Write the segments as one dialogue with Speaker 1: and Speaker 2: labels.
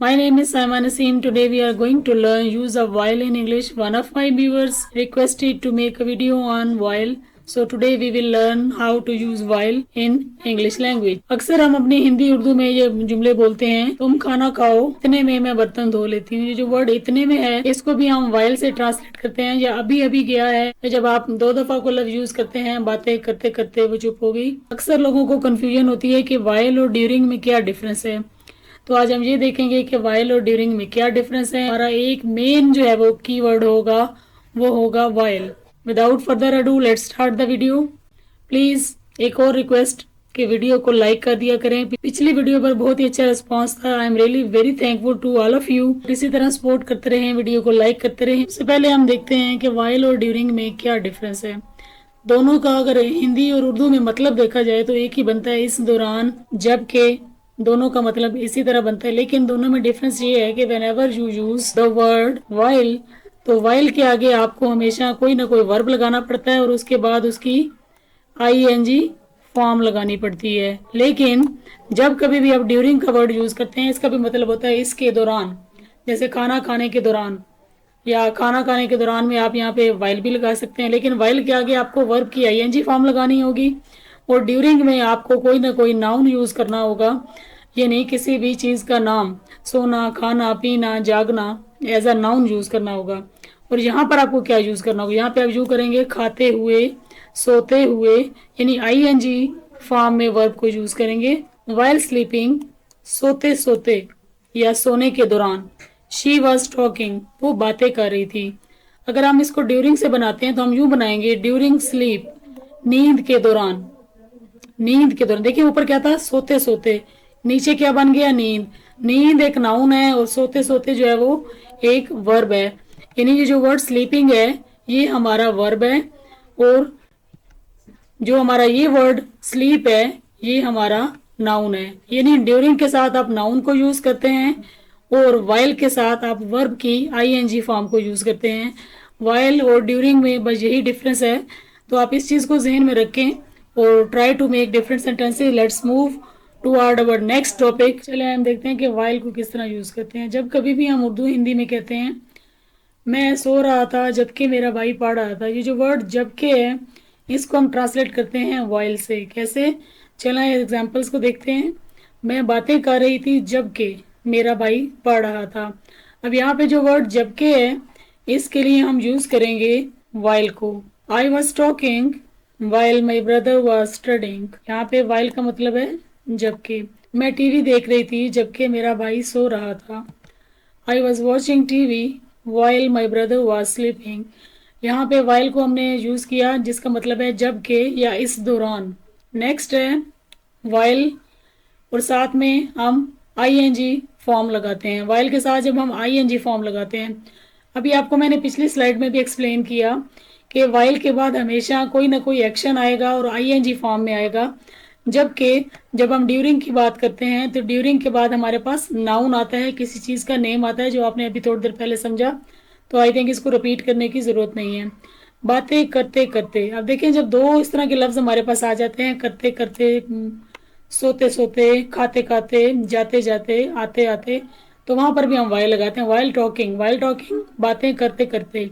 Speaker 1: My name is Simon Asim. Today we are going to learn use of while in English. One of my viewers requested to make a video on while. So today we will learn how to use while in English language. अक्सर हम अपनी हिंदी उर्दू में ये जुमले बोलते हैं, तुम खाना खाओ, इतने में मैं बर्तन धो लेती हूँ। ये जो वर्ड इतने में है, इसको भी हम while से ट्रांसलेट करते हैं, या अभी अभी गया है। जब आप 2 दफा को लफ्ज यूज करते हैं, बातें करते करते वो चुप हो गई। अक्सर लोगों को कंफ्यूजन होती है कि while और ड्यूरिंग में क्या डिफरेंस है। तो आज हम ये देखेंगे कि वाइल और ड्यूरिंग में क्या डिफरेंस है। हमारा एक मेन जो है वो कीवर्ड होगा, वो होगा while. Without further ado let's start the video. Please एक और रिक्वेस्ट कि वीडियो को लाइक कर दिया करें। पिछली वीडियो पर बहुत ही अच्छा रिस्पांस था। I am really very thankful to all of you. इसी तरह सपोर्ट करते रहें, वीडियो को लाइक करते रहें। सबसे पहले हम देखते हैं कि वाइल और ड्यूरिंग में क्या डिफरेंस है। दोनों का अगर हिंदी और उर्दू में मतलब देखा जाए तो एक ही बनता है, इस दौरान, जबकि। दोनों का मतलब इसी तरह बनता है, लेकिन दोनों में डिफरेंस ये है कि whenever you use the word while, तो while के आगे आपको हमेशा कोई ना कोई वर्ब लगाना पड़ता है और उसके बाद उसकी ing फॉर्म लगानी पड़ती है। लेकिन जब कभी भी आप ड्यूरिंग का वर्ड यूज करते हैं, इसका भी मतलब होता है इसके दौरान। जैसे खाना खाने के दौरान, या खाना खाने के दौरान में आप यहाँ पे वाइल भी लगा सकते हैं, लेकिन वाइल के आगे आपको वर्ब की ing फॉर्म लगानी होगी। और ड्यूरिंग में आपको कोई ना कोई नाउन यूज करना होगा, यानी किसी भी चीज का नाम, सोना, खाना, पीना, जागना, एज अ नाउन यूज करना होगा। और यहाँ पर आपको क्या यूज करना होगा, यहाँ पे आप यूज करेंगे खाते हुए, सोते हुए, यानी ing फॉर्म में वर्ब को यूज करेंगे। वाइल स्लीपिंग, सोते सोते या सोने के दौरान। शी वॉज टॉकिंग, वो बातें कर रही थी। अगर हम इसको ड्यूरिंग से बनाते हैं तो हम यूं बनाएंगे, ड्यूरिंग स्लीप, नींद के दौरान। नींद के दौरान देखिए ऊपर क्या था, सोते सोते, नीचे क्या बन गया, नींद। नींद एक नाउन है और सोते सोते जो है वो एक वर्ब है। यानी ये जो वर्ड स्लीपिंग है ये हमारा वर्ब है, और जो हमारा ये वर्ड स्लीप है ये हमारा नाउन है। यानी ड्यूरिंग के साथ आप नाउन को यूज करते हैं और वाइल के साथ आप वर्ब की ing फॉर्म को यूज करते हैं। वाइल और ड्यूरिंग में बस यही डिफरेंस है। तो आप इस चीज को जहन में रखें और try to make different sentences. Let's move toward our next topic. चलिए हम देखते हैं कि वाइल को किस तरह यूज करते हैं। जब कभी भी हम उर्दू हिंदी में कहते हैं, मैं सो रहा था जबकि मेरा भाई पढ़ रहा था, ये जो वर्ड जबकि है इसको हम ट्रांसलेट करते हैं वाइल से। कैसे, चला एग्जाम्पल्स को देखते हैं। मैं बातें कर रही थी जबकि मेरा भाई पढ़ रहा था। अब यहाँ पे जो वर्ड जबकि है इसके लिए हम यूज करेंगे वाइल को। I was talking while my brother was studying. यहाँ पे वाइल का मतलब है जबकि। मैं टीवी देख रही थी जबकि मेरा भाई सो रहा था। I was watching TV while my brother was sleeping. यहाँ पे वाइल को हमने यूज किया जिसका मतलब है जबकि या इस दौरान। नेक्स्ट है वाइल, और साथ में हम ing फॉर्म लगाते हैं। वाइल के साथ जब हम ing फॉर्म लगाते हैं, अभी आपको मैंने पिछली स्लाइड में भी एक्सप्लेन किया कि वाइल के बाद हमेशा कोई ना कोई एक्शन आएगा और ing फॉर्म में आएगा। जबकि जब हम ड्यूरिंग की बात करते हैं तो ड्यूरिंग के बाद हमारे पास नाउन आता है, किसी चीज़ का नेम आता है, जो आपने अभी थोड़ी देर पहले समझा। तो आई थिंक इसको रिपीट करने की ज़रूरत नहीं है। बातें करते करते, अब देखें जब दो इस तरह के लफ्ज़ हमारे पास आ जाते हैं, करते करते, सोते सोते, खाते खाते, जाते जाते, आते आते, तो वहाँ पर भी हम वाइल लगाते हैं। वाइल टॉकिंग, बातें करते करते,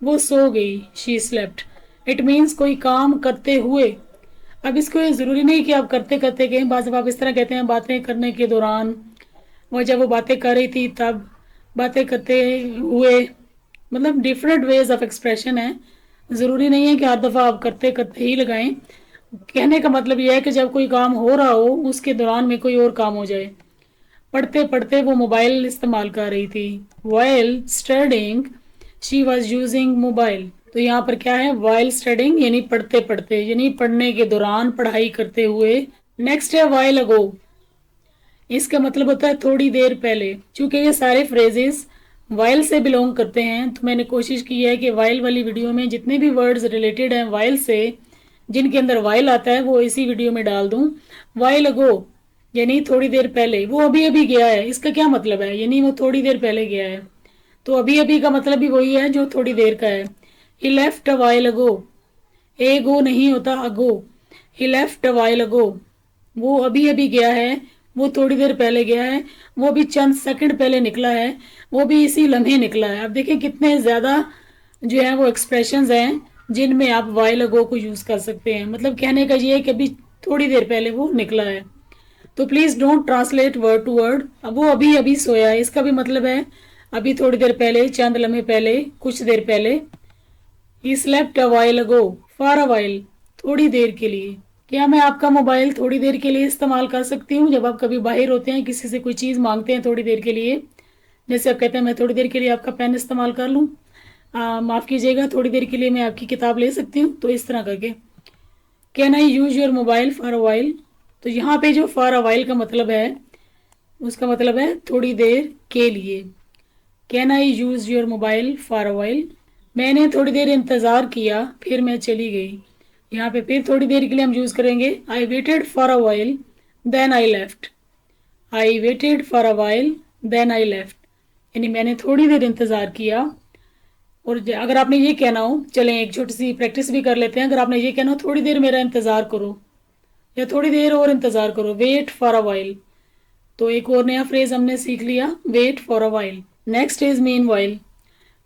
Speaker 1: वो सो गई, शी स्लेप्ट। इट मीन्स कोई काम करते हुए। अब इसको ये ज़रूरी नहीं कि आप करते करते कहें, बात जब आप इस तरह कहते हैं बातें करने के दौरान, वो जब वो बातें कर रही थी तब, बातें करते हुए, मतलब डिफरेंट वेज ऑफ एक्सप्रेशन है। ज़रूरी नहीं है कि हर दफ़ा आप करते करते ही लगाएं। कहने का मतलब यह है कि जब कोई काम हो रहा हो उसके दौरान में कोई और काम हो जाए। पढ़ते पढ़ते वो मोबाइल इस्तेमाल कर रही थी। While studying she was using mobile. तो यहाँ पर क्या है, वाइल स्टडिंग यानी पढ़ते पढ़ते, यानी पढ़ने के दौरान, पढ़ाई करते हुए। नेक्स्ट है वाइल अगो, इसका मतलब होता है थोड़ी देर पहले। चूंकि ये सारे फ्रेजेस वाइल से बिलोंग करते हैं तो मैंने कोशिश की है कि वाइल वाली वीडियो में जितने भी वर्ड्स रिलेटेड हैं वाइल से, जिनके अंदर वाइल आता है, वो इसी वीडियो में डाल दूं। वाइल अगो यानी थोड़ी देर पहले, वो अभी अभी गया है। इसका क्या मतलब है, यानी वो थोड़ी देर पहले गया है। तो अभी अभी का मतलब भी वही है जो थोड़ी देर का है। ही लेफ्ट अ वाइल अगो, ए गो नहीं होता अगो। ही लेफ्ट अ वाइल अगो, वो अभी अभी गया है वो थोड़ी देर पहले गया है, वो भी चंद सेकंड पहले निकला है, वो भी इसी लम्हे निकला है। अब देखिए कितने ज़्यादा जो है वो एक्सप्रेशंस हैं जिनमें आप वाइल अगो को यूज़ कर सकते हैं। मतलब कहने का ये है कि अभी थोड़ी देर पहले वो निकला है। तो please don't translate word to word. अब वो अभी अभी सोया है, इसका भी मतलब है अभी थोड़ी देर पहले, चंद लम्हे पहले, कुछ देर पहले। He slept a while ago, for a while, थोड़ी देर के लिए। क्या मैं आपका मोबाइल थोड़ी देर के लिए इस्तेमाल कर सकती हूँ? जब आप कभी बाहर होते हैं, किसी से कोई चीज़ मांगते हैं थोड़ी देर के लिए, जैसे आप कहते हैं मैं थोड़ी देर के लिए आपका पेन इस्तेमाल कर लूँ, माफ़ कीजिएगा थोड़ी देर के लिए मैं आपकी किताब ले सकती हूँ, तो इस तरह करके। Can I use your mobile for a while? तो यहाँ पे जो फॉर अ वाइल का मतलब है, उसका मतलब है थोड़ी देर के लिए। Can I use your mobile for a while? मैंने थोड़ी देर इंतज़ार किया, फिर मैं चली गई। यहाँ पे फिर थोड़ी देर के लिए हम यूज़ करेंगे I waited for a while then I left. I waited for a while then I left, यानी मैंने थोड़ी देर इंतज़ार किया। और अगर आपने ये कहना हो, चलें एक छोटी सी प्रैक्टिस भी कर लेते हैं। अगर आपने ये कहना हो थोड़ी देर मेरा इंतज़ार करो, या थोड़ी देर और इंतज़ार करो, वेट फॉर अ वाइल, तो एक और नया फ्रेज हमने सीख लिया, wait for a while. Next is meanwhile.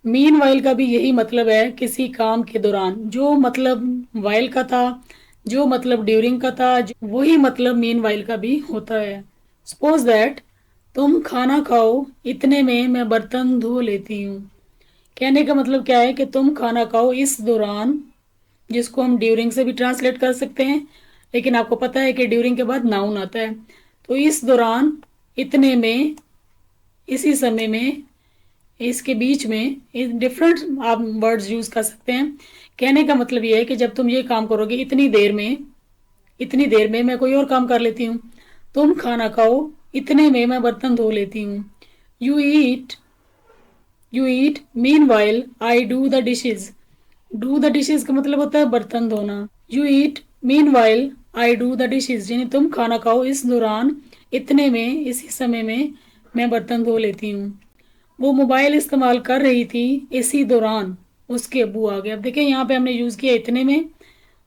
Speaker 1: Meanwhile का भी यही मतलब है, किसी काम के दौरान। जो मतलब वाइल का था, जो मतलब ड्यूरिंग का था, वही मतलब मीन वाइल का भी होता है। सपोज दैट तुम खाना खाओ, इतने में मैं बर्तन धो लेती हूँ। कहने का मतलब क्या है कि तुम खाना खाओ इस दौरान, जिसको हम ड्यूरिंग से भी ट्रांसलेट कर सकते हैं, लेकिन आपको पता है कि ड्यूरिंग के बाद नाउन आता है। तो इस दौरान, इतने में, इसी समय में, इसके बीच में, डिफरेंट आप वर्ड्स यूज कर सकते हैं। कहने का मतलब ये है कि जब तुम ये काम करोगे इतनी देर में, इतनी देर में मैं कोई और काम कर लेती हूँ। तुम खाना खाओ, इतने में मैं बर्तन धो लेती हूँ। You eat, you eat mean while I do the dishes. Do the dishes का मतलब होता है बर्तन धोना। You eat mean while I do the dishes, यानी तुम खाना खाओ इस दौरान, इतने में, इसी समय में मैं बर्तन धो लेती हूँ। वो मोबाइल इस्तेमाल कर रही थी इसी दौरान, उसके अब्बू आ गए। अब देखिए यहाँ पे हमने यूज़ किया इतने में,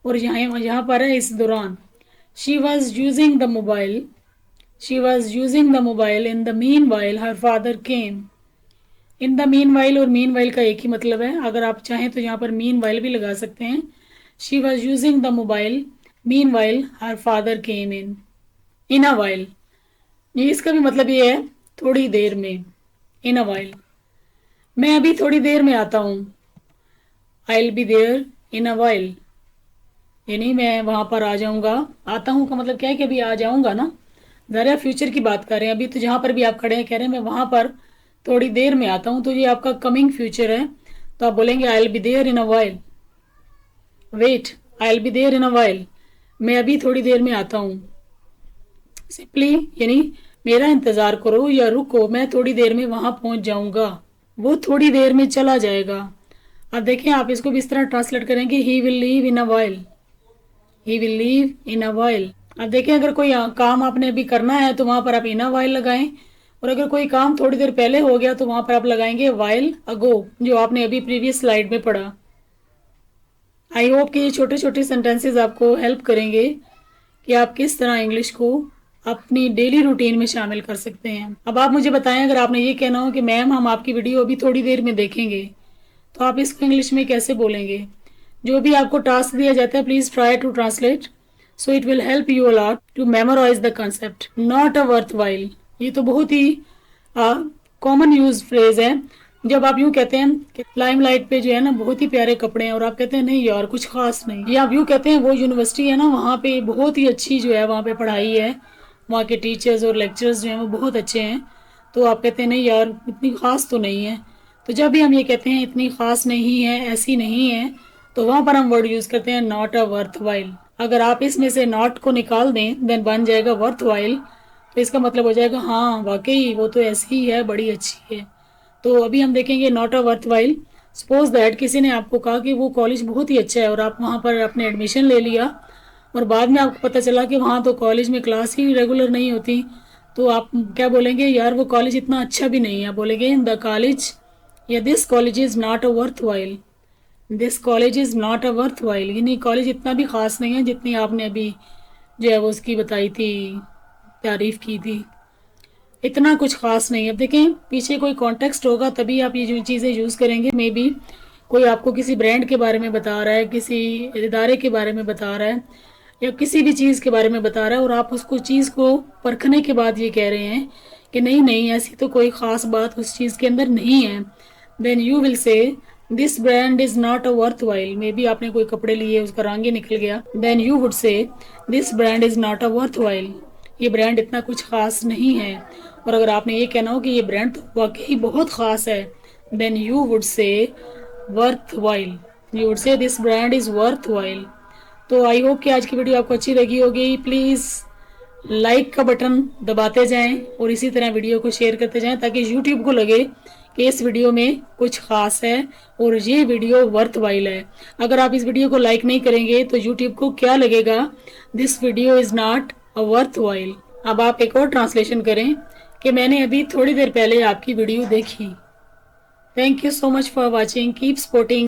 Speaker 1: और यहाँ यहाँ पर है इस दौरान। She was using the mobile, she was using the mobile in the mean while her father came. In the mean while और मीन वाइल का एक ही मतलब है, अगर आप चाहें तो यहाँ पर मीन वाइल भी लगा सकते हैं। She was using the mobile mean while her father came in a while. ये इसका भी मतलब ये है थोड़ी देर में, इन अ वाइल। मैं अभी थोड़ी देर में आता हूँ, I will be there in a while, यानी मैं वहां पर आ जाऊंगा। आता हूँ का मतलब क्या है कि अभी आ जाऊंगा ना, ज़रा फ्यूचर की बात कर रहे हैं। अभी तो जहाँ पर भी आप खड़े हैं कह रहे हैं मैं वहां पर थोड़ी देर में आता हूँ, तो ये आपका कमिंग फ्यूचर है। तो आप बोलेंगे I will be there in a while. Wait, I will be there in a while, मैं अभी थोड़ी देर में आता हूँ। सिंपली यानी मेरा इंतज़ार करो या रुको, मैं थोड़ी देर में वहां पहुंच जाऊंगा। वो थोड़ी देर में चला जाएगा। अब देखें आप इसको भी इस तरह ट्रांसलेट करेंगे, he will leave in a while, he will leave in a while. अब देखें अगर कोई काम आपने अभी करना है तो वहां पर आप इन अ वाइल लगाएं, और अगर कोई काम थोड़ी देर पहले हो गया तो वहां पर आप लगाएंगे वाइल अगो, जो आपने अभी प्रीवियस स्लाइड में पढ़ा। आई होप कि ये छोटे छोटे सेंटेंसेस आपको हेल्प करेंगे कि आप किस तरह इंग्लिश को अपनी डेली रूटीन में शामिल कर सकते हैं। अब आप मुझे बताएं, अगर आपने ये कहना हो कि मैम हम आपकी वीडियो अभी थोड़ी देर में देखेंगे, तो आप इसको इंग्लिश में कैसे बोलेंगे? जो भी आपको टास्क दिया जाता है please try to translate, so it will help you a lot to memorize the concept. Not a worthwhile, ये तो बहुत ही कॉमन यूज फ्रेज है। जब आप यूं कहते हैं कि लाइमलाइट पे जो है ना बहुत ही प्यारे कपड़े हैं, और आप कहते हैं नहीं यार कुछ खास नहीं, या आप यूं कहते हैं वो यूनिवर्सिटी है ना वहाँ पे बहुत ही अच्छी जो है वहाँ पे पढ़ाई है, वहाँ के टीचर्स और लेक्चर्स जो हैं वो बहुत अच्छे हैं, तो आप कहते हैं नहीं यार इतनी खास तो नहीं है। तो जब भी हम ये कहते हैं इतनी खास नहीं है, ऐसी नहीं है, तो वहाँ पर हम वर्ड यूज़ करते हैं नॉट अ वर्थ वाइल। अगर आप इसमें से नॉट को निकाल दें देन बन जाएगा वर्थ वाइल, तो इसका मतलब हो जाएगा हाँ वाकई वो तो ऐसी ही है, बड़ी अच्छी है। तो अभी हम देखेंगे not a worth while. Suppose that किसी ने आपको कहा कि वो कॉलेज बहुत ही अच्छा है, और आप वहाँ पर अपने एडमिशन ले लिया, और बाद में आपको पता चला कि वहाँ तो कॉलेज में क्लास ही रेगुलर नहीं होती, तो आप क्या बोलेंगे? यार वो कॉलेज इतना अच्छा भी नहीं है। बोलेंगे द कॉलेज, या this college is not a worth while, this college is not a worth while, यानी कॉलेज इतना भी ख़ास नहीं है जितनी आपने अभी जो है वो उसकी बताई थी तारीफ की थी। इतना कुछ खास नहीं। अब देखें पीछे कोई कॉन्टेक्स्ट होगा तभी आप ये जो चीज़ें यूज़ करेंगे। मे बी कोई आपको किसी ब्रांड के बारे में बता रहा है, किसी इदारे के बारे में बता रहा है, या किसी भी चीज़ के बारे में बता रहा है, और आप उसको चीज़ को परखने के बाद ये कह रहे हैं कि नहीं नहीं ऐसी तो कोई ख़ास बात उस चीज़ के अंदर नहीं है, then you will say this brand is not a worthwhile. Maybe आपने कोई कपड़े लिए, उसका रंग ही निकल गया, then you would say this brand is not a worthwhile. ये ब्रांड इतना कुछ खास नहीं है। और अगर आपने ये कहना हो कि ये ब्रांड तो वाकई बहुत ख़ास है, then you would say worthwhile. You would say this brand is worthwhile. तो आई होप कि आज की वीडियो आपको अच्छी लगी होगी। प्लीज़ लाइक का बटन दबाते जाएं और इसी तरह वीडियो को शेयर करते जाएं ताकि यूट्यूब को लगे कि इस वीडियो में कुछ खास है और ये वीडियो वर्थ वाइल है। अगर आप इस वीडियो को लाइक नहीं करेंगे तो यूट्यूब को क्या लगेगा, this video is not a worth while. अब आप एक और ट्रांसलेशन करें कि मैंने अभी थोड़ी देर पहले आपकी वीडियो देखी। Thank you so much for watching, keep supporting.